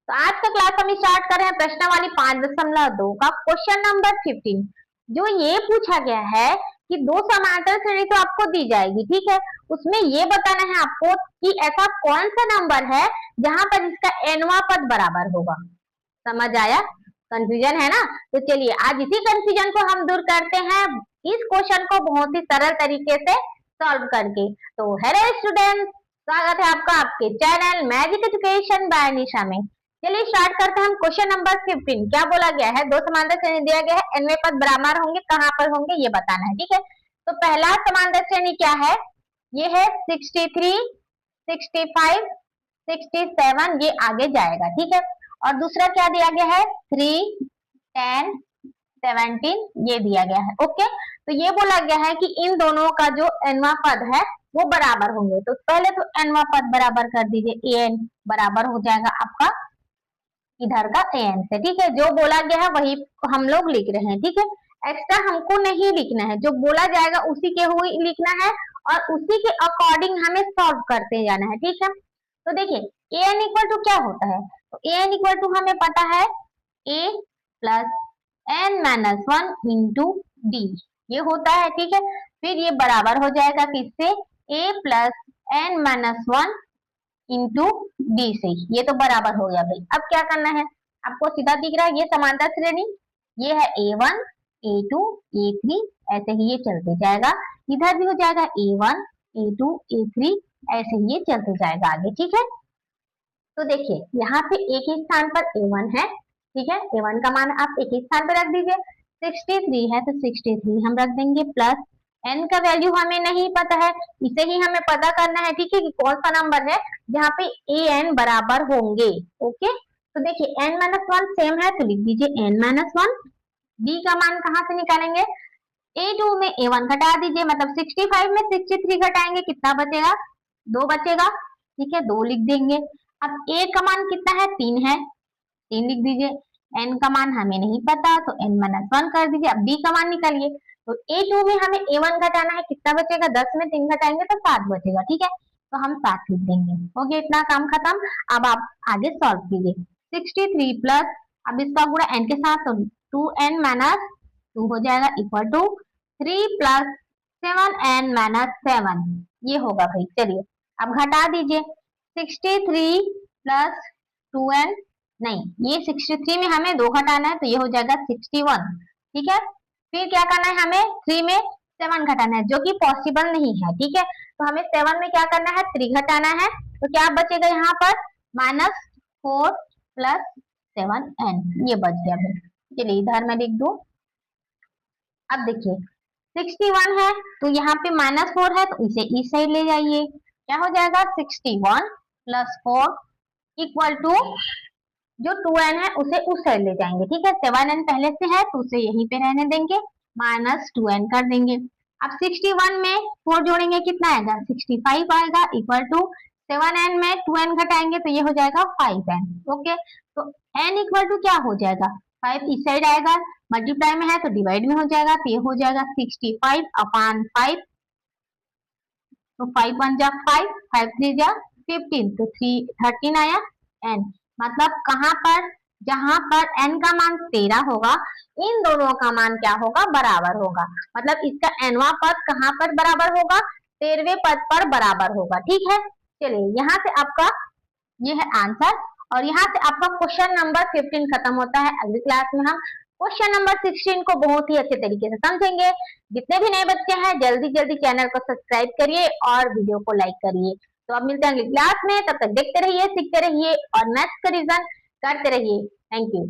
तो आज का क्लास हम स्टार्ट कर रहे हैं प्रश्नावली 5.2 का क्वेश्चन नंबर 15। जो ये पूछा गया है कि दो समांतर श्रेणी तो आपको दी जाएगी, ठीक है। उसमें ये बताना है आपको कि ऐसा कौन सा नंबर है जहां पर इसका nवां पद बराबर होगा। समझ आया? कंफ्यूजन है ना? तो चलिए आज इसी कंफ्यूजन को हम दूर करते हैं इस क्वेश्चन को बहुत ही सरल तरीके से सॉल्व करके। तो हेलो स्टूडेंट, स्वागत है आपका आपके चैनल मैजिक एजुकेशन बाय निशा में। चलिए स्टार्ट करते हैं हम क्वेश्चन नंबर 15। क्या बोला गया है? दो समांतर श्रेणी दिया गया है, nवें पद बराबर होंगे, कहां पर होंगे ये बताना है, ठीक है। तो पहला समांतर श्रेणी क्या है? ये है 63, 65, 67, ये आगे जाएगा, ठीक है। और दूसरा क्या दिया गया है? 3, 10, 17, ये दिया गया है। ओके, तो ये बोला गया है कि इन दोनों का जो nवां पद है वो बराबर होंगे। तो पहले तो nवां पद बराबर कर दीजिए, an बराबर हो जाएगा आपका इधर का an से, ठीक है। जो बोला गया है वही हम लोग लिख रहे हैं, ठीक है। एक्स्ट्रा हमको नहीं लिखना है, जो बोला जाएगा उसी के हुए लिखना है और उसी के अकॉर्डिंग हमें सॉल्व करते जाना है, ठीक है। तो देखिए an इक्वल टू क्या होता है? तो an इक्वल टू हमें पता है a plus n minus 1 into D, ये होता है, ठीक है। फिर ये बराबर हो जाएगा किससे? a plus n minus 1 into D से, ये तो बराबर हो गया भाई। अब क्या करना है? आपको सीधा दिख रहा है ये समांतर श्रेणी, ये है a1, a2, a3, ऐसे ही ये चलते जाएगा। इधर भी हो जाएगा a1, a2, a3, ऐसे ही ये चलते जाएगा आगे, ठीक है। तो देखिए यहाँ पे एक ही स्थान पर a1 है, ठीक है। a1 का मान आप एक ही स्थान पर रख दीजिए। 63 है तो 63 हम रख देंगे, प्लस n का वैल्यू हमें नहीं पता है, इसे ही हमें पता करना है, ठीक है, कि कौन सा नंबर है जहाँ पे an बराबर होंगे। ओके, तो देखिए n माइनस 1 सेम है तो लिख दीजिए n माइनस 1। d का मान कहाँ से निकालेंगे? a2 में a1 घटा दीजिए, मतलब 65 में 63 घटाएंगे, कितना बचेगा? 2 बचेगा, ठीक है, 2 लिख देंगे। अब a का मान कितना है? 3 है, 3 लिख दीजिए। n का मान हमें नहीं पता तो n माइनस 1 कर दीजिए। अब b का मान निकालिए, तो a2 में हमें a1 घटाना है, कितना बचेगा? 10 में 3 घटाएंगे तो 7 बचेगा, ठीक है। तो हम 7 लिख देंगे, हो गया इतना काम खत्म। अब आप आगे सॉल्व कीजिए। 63 प्लस, अब इसका गुणा n के साथ, तो 2n माइनस 2 हो जाएगा equal to 3 plus 7n minus 7, ये होगा भाई। चलिए अब घटा दीजिए, 63 प्लस 2n, नहीं ये 63 में हमें 2 घटाना है तो ये हो जाएगा 61, ठीक है। फिर क्या करना है? हमें 3 में 7 घटाना है, जो कि पॉसिबल नहीं है, ठीक है। तो हमें 7 में क्या करना है? 3 घटाना है, तो क्या बचेगा यहाँ पर? -4 प्लस 7n, ये बच गया भाई। चलिए इधर मैं लिख दूं। अब देखिए 61 है तो यहाँ पे -4 है तो इसे इस साइड ले जाइए, क्या हो जाएगा? 61 प्लस 4 इक्वल टू जो 2n है उसे उस साइड ले जाएंगे, ठीक है। 7n पहले से है तो उसे यहीं पे रहने देंगे, -2n कर देंगे। अब 61 में 4 जोड़ेंगे, कितना आएगा? 65 आएगा, इक्वल टू 7n में 2n घटाएंगे तो ये हो जाएगा 5n। ओके, तो n इक्वल टू क्या हो जाएगा? 5 इस साइड आएगा, मल्टीप्लाई में है तो डिवाइड में हो जाएगा, तो ये हो जाएगा 65 अपॉन 5, तो 5 1 जा 5, 5 3 जा 15, तो 13 आया n। मतलब कहां पर? जहां पर n का मान 13 होगा, इन दोनों का मान क्या होगा? बराबर होगा। मतलब इसका nवां पद कहां पर बराबर होगा? 13वें पद पर बराबर होगा, ठीक है। चलिए यहाँ से आपका ये है आंसर, और यहाँ से आपका क्वेश्चन नंबर 15 खत्म होता है। अगली क्लास में हम क्वेश्चन नंबर 16 को बहुत ही अच्छे तरीके से समझेंगे। जितने भी नए बच्चे हैं जल्दी जल्दी चैनल को सब्सक्राइब करिए और वीडियो को लाइक करिए। तो अब मिलते हैं अगली क्लास में, तब तक देखते रहिए, सीखते रहिए और मैथ्स का रिवीजन करते रहिए। Thank you.